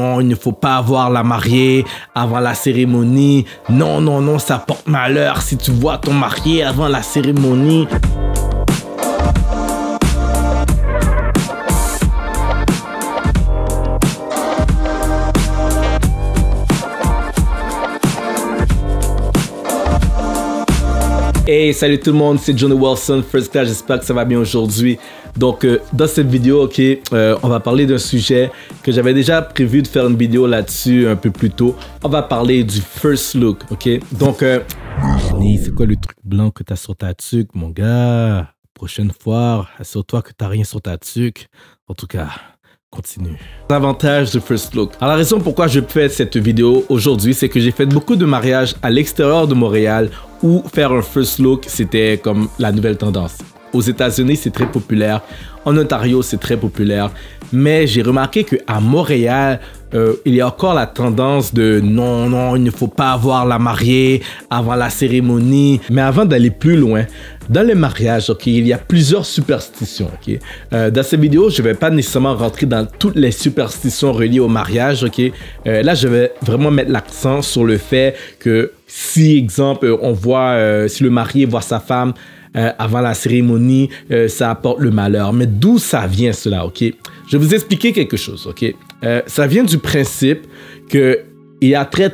Non, il ne faut pas avoir la mariée avant la cérémonie. Non, non, non, ça porte malheur si tu vois ton marié avant la cérémonie. Hey, salut tout le monde, c'est Johnny Wilson, First Class, j'espère que ça va bien aujourd'hui. Donc, dans cette vidéo, on va parler d'un sujet que j'avais déjà prévu de faire une vidéo là-dessus un peu plus tôt. On va parler du first look, ok? Donc, c'est quoi le truc blanc que tu as sur ta tuque, mon gars? Prochaine fois, assure-toi que tu n'as rien sur ta tuque. En tout cas, continue. L'avantage du first look. Alors, la raison pourquoi je fais cette vidéo aujourd'hui, c'est que j'ai fait beaucoup de mariages à l'extérieur de Montréal où faire un first look, c'était comme la nouvelle tendance. Aux États-Unis, c'est très populaire. En Ontario, c'est très populaire. Mais j'ai remarqué qu'à Montréal, il y a encore la tendance de non, non, il ne faut pas avoir la mariée avant la cérémonie. Mais avant d'aller plus loin, dans les mariages, il y a plusieurs superstitions. Dans cette vidéo, je ne vais pas nécessairement rentrer dans toutes les superstitions reliées au mariage. Là, je vais vraiment mettre l'accent sur le fait que si, exemple, on voit, si le marié voit sa femme avant la cérémonie, ça apporte le malheur. Mais d'où ça vient cela, Je vais vous expliquer quelque chose, ça vient du principe que il y a très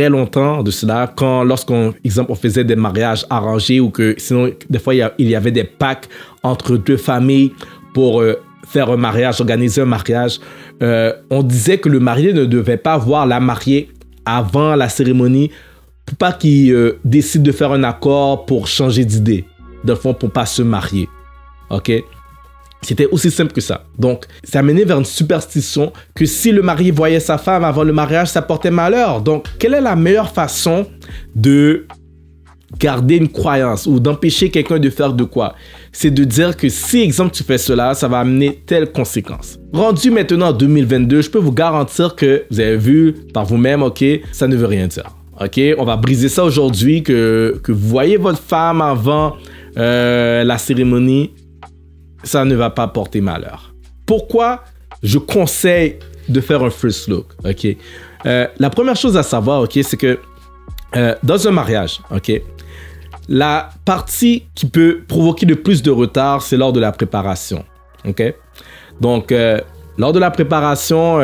longtemps de cela, lorsqu'on faisait des mariages arrangés ou que sinon, des fois, il y avait des pactes entre deux familles pour faire un mariage, organiser un mariage, on disait que le marié ne devait pas voir la mariée avant la cérémonie pour pas qu'il décide de faire un accord pour changer d'idée, dans le fond, pour pas se marier, C'était aussi simple que ça. Donc, ça menait vers une superstition que si le marié voyait sa femme avant le mariage, ça portait malheur. Donc, quelle est la meilleure façon de garder une croyance ou d'empêcher quelqu'un de faire de quoi? C'est de dire que si, exemple, tu fais cela, ça va amener telle conséquence. Rendu maintenant en 2022, je peux vous garantir que vous avez vu par vous-même, ça ne veut rien dire. On va briser ça aujourd'hui, que vous voyez votre femme avant la cérémonie, ça ne va pas porter malheur. Pourquoi je conseille de faire un first look? La première chose à savoir, c'est que dans un mariage, la partie qui peut provoquer le plus de retard, c'est lors de la préparation. Donc, lors de la préparation,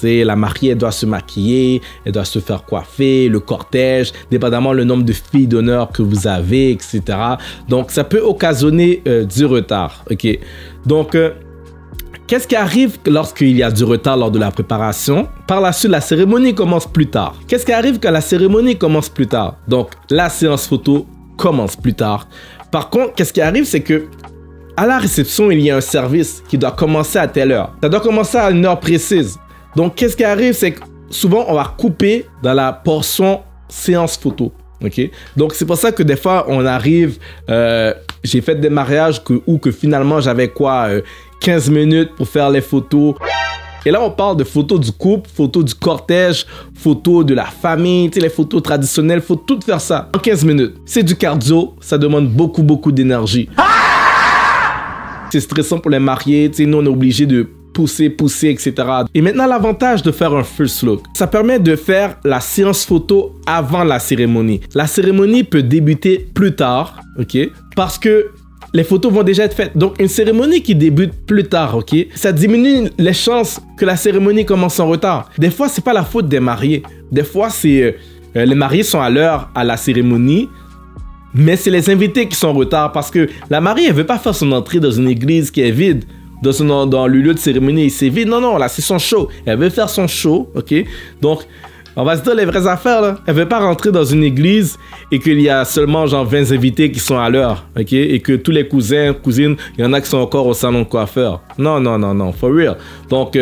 la mariée elle doit se maquiller, elle doit se faire coiffer, le cortège, dépendamment le nombre de filles d'honneur que vous avez, etc. Donc, ça peut occasionner du retard. Donc, qu'est-ce qui arrive lorsqu'il y a du retard lors de la préparation? Par la suite, la cérémonie commence plus tard. Qu'est-ce qui arrive quand la cérémonie commence plus tard? Donc, la séance photo commence plus tard. Par contre, qu'est-ce qui arrive, c'est que à la réception, il y a un service qui doit commencer à telle heure. Ça doit commencer à une heure précise. Donc, qu'est-ce qui arrive, c'est que souvent, on va couper dans la portion séance photo. Donc, c'est pour ça que des fois, on arrive... j'ai fait des mariages où finalement, j'avais 15 minutes pour faire les photos. Et là, on parle de photos du couple, photos du cortège, photos de la famille, les photos traditionnelles. Il faut tout faire ça en 15 minutes. C'est du cardio, ça demande beaucoup d'énergie. C'est stressant pour les mariés. Nous, on est obligé de pousser, etc. Et maintenant, l'avantage de faire un first look, ça permet de faire la séance photo avant la cérémonie. La cérémonie peut débuter plus tard, parce que les photos vont déjà être faites. Donc, une cérémonie qui débute plus tard, ça diminue les chances que la cérémonie commence en retard. Des fois, c'est pas la faute des mariés. Des fois, c'est les mariés sont à l'heure à la cérémonie, mais c'est les invités qui sont en retard parce que la mariée, elle veut pas faire son entrée dans une église qui est vide. Dans le lieu de cérémonie, c'est vide. Non, là, c'est son show. Elle veut faire son show, Donc, on va se dire les vraies affaires, là. Elle veut pas rentrer dans une église et qu'il y a seulement, 20 invités qui sont à l'heure, Et que tous les cousins, cousines, il y en a qui sont encore au salon de coiffeur. Non, for real. Donc,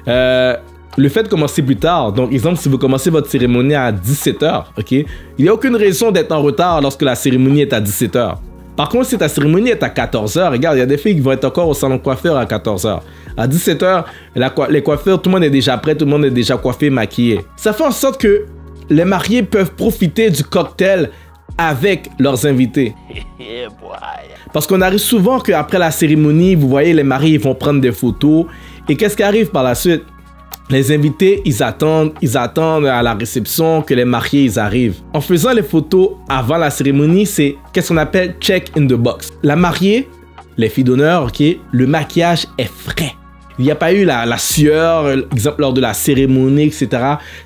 le fait de commencer plus tard, donc, exemple, si vous commencez votre cérémonie à 17h, il n'y a aucune raison d'être en retard lorsque la cérémonie est à 17h. Par contre, si ta cérémonie est à 14h, regarde, il y a des filles qui vont être encore au salon de coiffeur à 14h. À 17h, les coiffeurs, tout le monde est déjà prêt, tout le monde est déjà coiffé, maquillé. Ça fait en sorte que les mariés peuvent profiter du cocktail avec leurs invités. Parce qu'on arrive souvent qu'après la cérémonie, vous voyez, les mariés vont prendre des photos. Et qu'est-ce qui arrive par la suite? les invités, ils attendent à la réception que les mariés, ils arrivent. En faisant les photos avant la cérémonie, c'est qu'est-ce qu'on appelle check in the box. La mariée, les filles d'honneur, ok, le maquillage est frais. Il n'y a pas eu la sueur, exemple lors de la cérémonie, etc.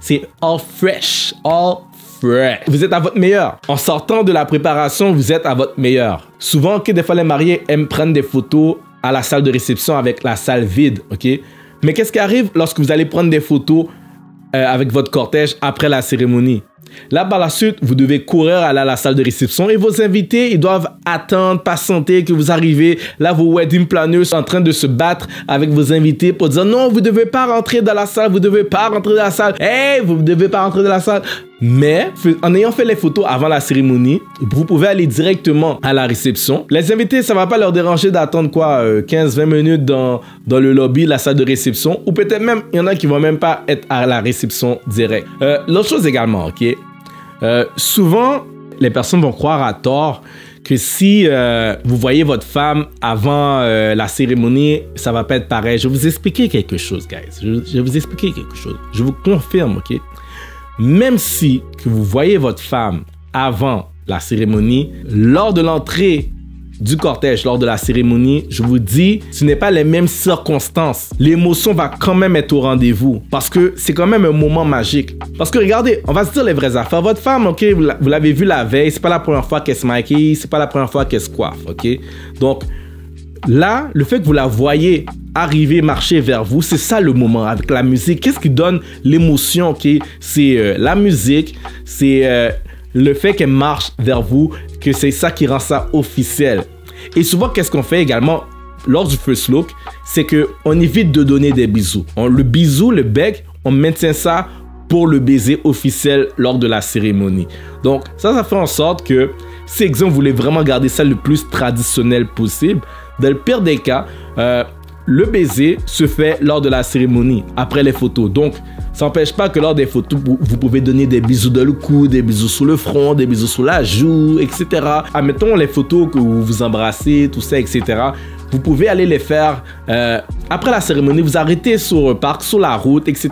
C'est all fresh, all fresh. Vous êtes à votre meilleur. En sortant de la préparation, vous êtes à votre meilleur. Souvent, des fois, les mariés aiment prendre des photos à la salle de réception avec la salle vide, ok? Mais qu'est-ce qui arrive lorsque vous allez prendre des photos avec votre cortège après la cérémonie? Là, par la suite, vous devez courir aller à la salle de réception et vos invités, ils doivent attendre, patienter que vous arrivez. Là, vos wedding planners sont en train de se battre avec vos invités pour dire non, vous ne devez pas rentrer dans la salle, vous ne devez pas rentrer dans la salle. Hey, vous ne devez pas rentrer dans la salle. Mais en ayant fait les photos avant la cérémonie, vous pouvez aller directement à la réception. Les invités, ça ne va pas leur déranger d'attendre quoi, 15-20 minutes dans le lobby, la salle de réception. Ou peut-être même, il y en a qui ne vont même pas être à la réception directe. L'autre chose également, ok? Souvent, les personnes vont croire à tort que si vous voyez votre femme avant la cérémonie, ça va pas être pareil. Je vais vous expliquer quelque chose, guys. Je vais vous expliquer quelque chose. Je vous confirme, ok? Même si que vous voyez votre femme avant la cérémonie, lors de l'entrée du cortège, lors de la cérémonie, je vous dis, ce n'est pas les mêmes circonstances. L'émotion va quand même être au rendez-vous parce que c'est quand même un moment magique. Parce que regardez, on va se dire les vraies affaires. Votre femme, ok, vous l'avez vue la veille, c'est pas la première fois qu'elle se maquille, c'est pas la première fois qu'elle se coiffe, ok? Donc là, le fait que vous la voyez arriver, marcher vers vous, c'est ça le moment avec la musique. Qu'est-ce qui donne l'émotion, ok? C'est la musique, c'est le fait qu'elle marche vers vous, que c'est ça qui rend ça officiel. Et souvent, qu'est-ce qu'on fait également lors du first look, c'est qu'on évite de donner des bisous. Le bisou, le bec, on maintient ça pour le baiser officiel lors de la cérémonie. Donc, ça fait en sorte que, si exemple, vous voulez vraiment garder ça le plus traditionnel possible, dans le pire des cas, le baiser se fait lors de la cérémonie, après les photos. Donc, ça n'empêche pas que lors des photos, vous pouvez donner des bisous dans le cou, des bisous sur le front, des bisous sur la joue, etc. Admettons les photos que vous vous embrassez, tout ça, etc. Vous pouvez aller les faire après la cérémonie. Vous arrêtez sur le parc, sur la route, etc.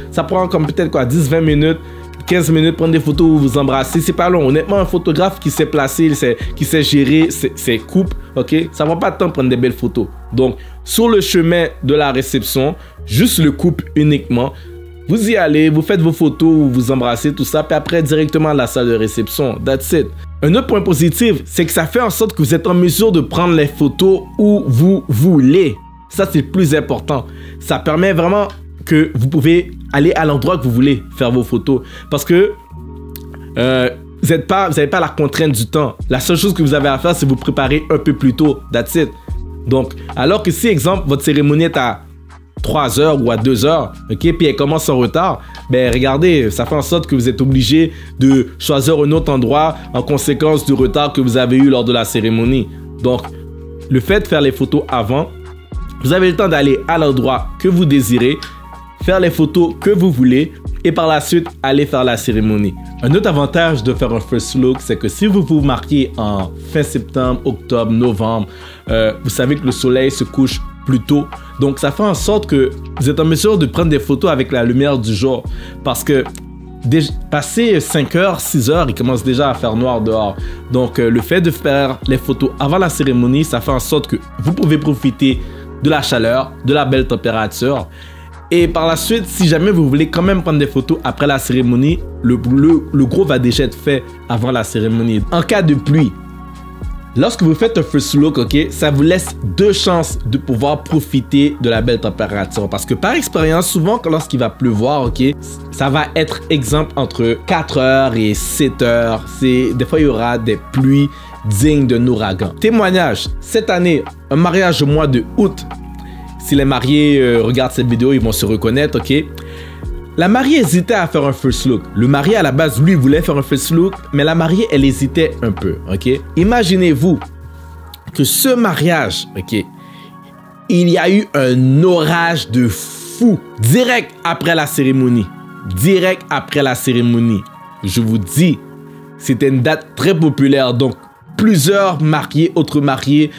Ça prend comme peut-être quoi, 10-20 minutes. 15 minutes, prendre des photos où vous embrassez, c'est pas long. Honnêtement, un photographe qui sait placer, qui sait gérer ses coupes, ok, ça va pas de temps de prendre des belles photos. Donc, sur le chemin de la réception, juste le couple uniquement, vous y allez, vous faites vos photos où vous embrassez, tout ça, puis après, directement à la salle de réception. That's it. Un autre point positif, c'est que ça fait en sorte que vous êtes en mesure de prendre les photos où vous voulez. Ça, c'est le plus important. Ça permet vraiment que vous pouvez aller à l'endroit que vous voulez faire vos photos. Parce que vous n'avez pas la contrainte du temps. La seule chose que vous avez à faire, c'est vous préparer un peu plus tôt. That's it. Donc, alors que si, exemple, votre cérémonie est à 3 heures ou à 2 heures, ok, puis elle commence en retard, ben regardez, ça fait en sorte que vous êtes obligé de choisir un autre endroit en conséquence du retard que vous avez eu lors de la cérémonie. Donc, le fait de faire les photos avant, vous avez le temps d'aller à l'endroit que vous désirez, faire les photos que vous voulez et par la suite aller faire la cérémonie. Un autre avantage de faire un first look, c'est que si vous vous marquez en fin septembre, octobre, novembre, vous savez que le soleil se couche plus tôt. Donc ça fait en sorte que vous êtes en mesure de prendre des photos avec la lumière du jour. Parce que passé 5 heures, 6 heures, il commence déjà à faire noir dehors. Donc le fait de faire les photos avant la cérémonie, ça fait en sorte que vous pouvez profiter de la chaleur, de la belle température. Et par la suite, si jamais vous voulez quand même prendre des photos après la cérémonie, le gros va déjà être fait avant la cérémonie. En cas de pluie, lorsque vous faites un first look, ok, ça vous laisse 2 chances de pouvoir profiter de la belle température. Parce que par expérience, souvent lorsqu'il va pleuvoir, ok, ça va être exemple entre 4 heures et 7 heures. Des fois, il y aura des pluies dignes d'un ouragan. Témoignage, cette année, un mariage au mois de août. Si les mariés regardent cette vidéo, ils vont se reconnaître, ok? La mariée hésitait à faire un first look. Le marié, à la base, lui, voulait faire un first look, mais la mariée, elle hésitait un peu, ok? Imaginez-vous que ce mariage, ok, il y a eu un orage de fou direct après la cérémonie. Direct après la cérémonie. Je vous dis, c'était une date très populaire, donc plusieurs mariés, autres mariés,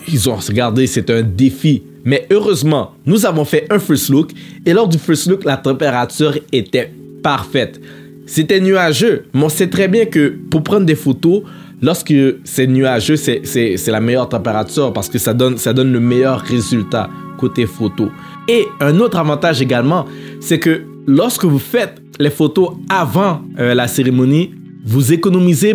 ils ont regardé, c'est un défi Mais heureusement, nous avons fait un first look et lors du first look, la température était parfaite. C'était nuageux, mais on sait très bien que pour prendre des photos, lorsque c'est nuageux, c'est la meilleure température parce que ça donne le meilleur résultat côté photo. Et un autre avantage également, c'est que lorsque vous faites les photos avant la cérémonie, vous économisez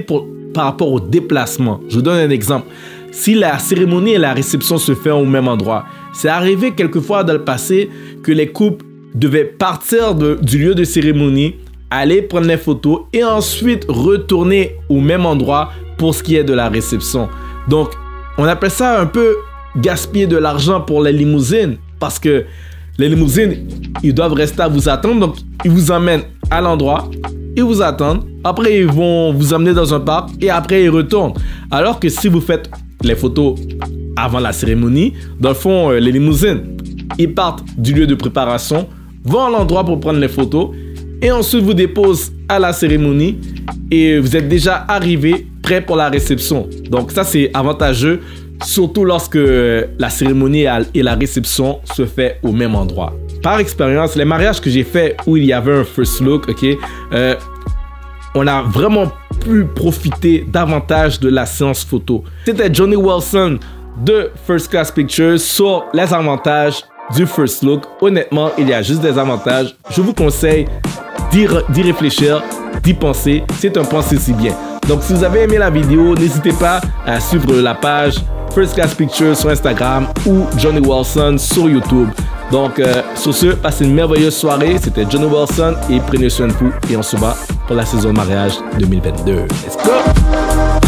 par rapport au déplacement. Je vous donne un exemple. Si la cérémonie et la réception se font au même endroit, c'est arrivé quelquefois dans le passé que les couples devaient partir du lieu de cérémonie, aller prendre les photos et ensuite retourner au même endroit pour ce qui est de la réception. Donc, on appelle ça un peu gaspiller de l'argent pour les limousines parce que les limousines, ils doivent rester à vous attendre. Donc, ils vous emmènent à l'endroit, ils vous attendent. Après, ils vont vous emmener dans un parc et après, ils retournent. Alors que si vous faites les photos avant la cérémonie, dans le fond, les limousines, ils partent du lieu de préparation, vont à l'endroit pour prendre les photos et ensuite vous déposent à la cérémonie et vous êtes déjà arrivé prêt pour la réception. Donc ça, c'est avantageux, surtout lorsque la cérémonie et la réception se fait au même endroit. Par expérience, les mariages que j'ai fait où il y avait un first look, on a vraiment pu profiter davantage de la séance photo. C'était Johnny Wilson de First Class Pictures sur les avantages du first look. Honnêtement, il y a juste des avantages. Je vous conseille d'y réfléchir, d'y penser. C'est un pensez-y bien. Donc, si vous avez aimé la vidéo, n'hésitez pas à suivre la page First Class Pictures sur Instagram ou Johnny Wilson sur YouTube. Donc, sur ce, passez une merveilleuse soirée. C'était Johnny Wilson et prenez soin de vous. Et on se voit pour la saison de mariage 2022. Let's go!